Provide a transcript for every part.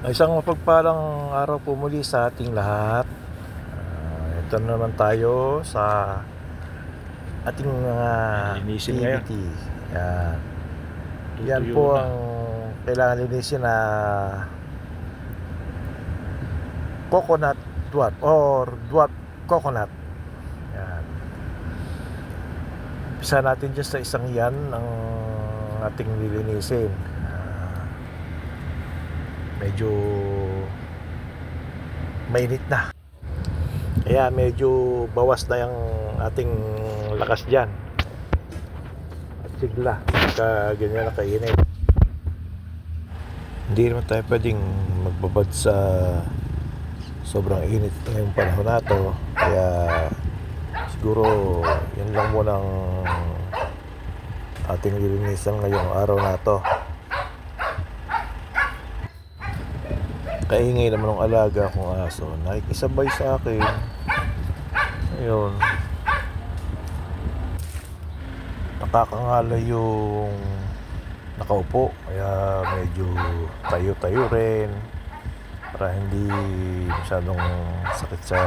Isang mapagpalang araw po muli sa ating lahat. Ito na naman tayo sa ating mga Linisin ngayon. activity. Yan. Yan Tutuyo po na. ang kailangan linisin na coconut dwarf or dwarf coconut. Yan. Umpisa natin dyan sa isang yan ang ating lilinisin. Medyo mainit na. Kaya medyo bawas na yung ating lakas dyan at sigla pagka ganyan na kainit. Hindi naman tayo pwedeng magbabad sa sobrang init ngayong panahon na to. Kaya siguro yun lang muna ang ating lilinisan ngayong araw na to. Kaingay naman ng alaga kong aso, nakikisabay sa akin. Ayun, nakakangala yung nakaupo, kaya medyo tayo-tayo rin para hindi masyadong sakit sa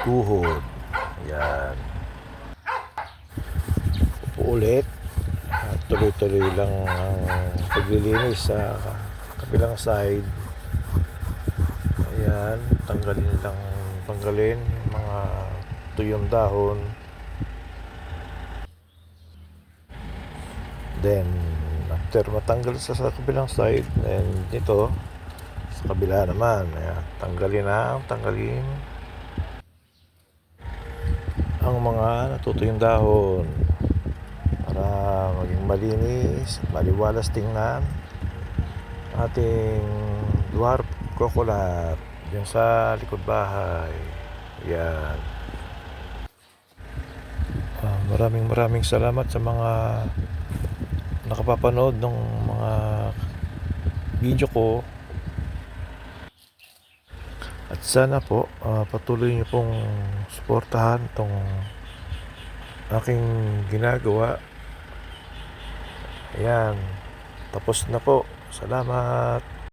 tuhod. Ayan, upo ulit at tuloy-tuloy lang ang paglilinis sa kabilang side. Ayan, tanggalin yung mga tuyong dahon. Then after matanggal sa kabilang side, then dito sa kabila naman, ayan, tanggalin ang mga natutuyong dahon para maging malinis at maliwalas tingnan ating dwarf coconut dyan sa likod bahay. Yan. Maraming salamat sa mga nakapapanood ng mga video ko. At sana po patuloy niyo pong suportahan itong aking ginagawa. Ayan. Tapos na po. Salamat.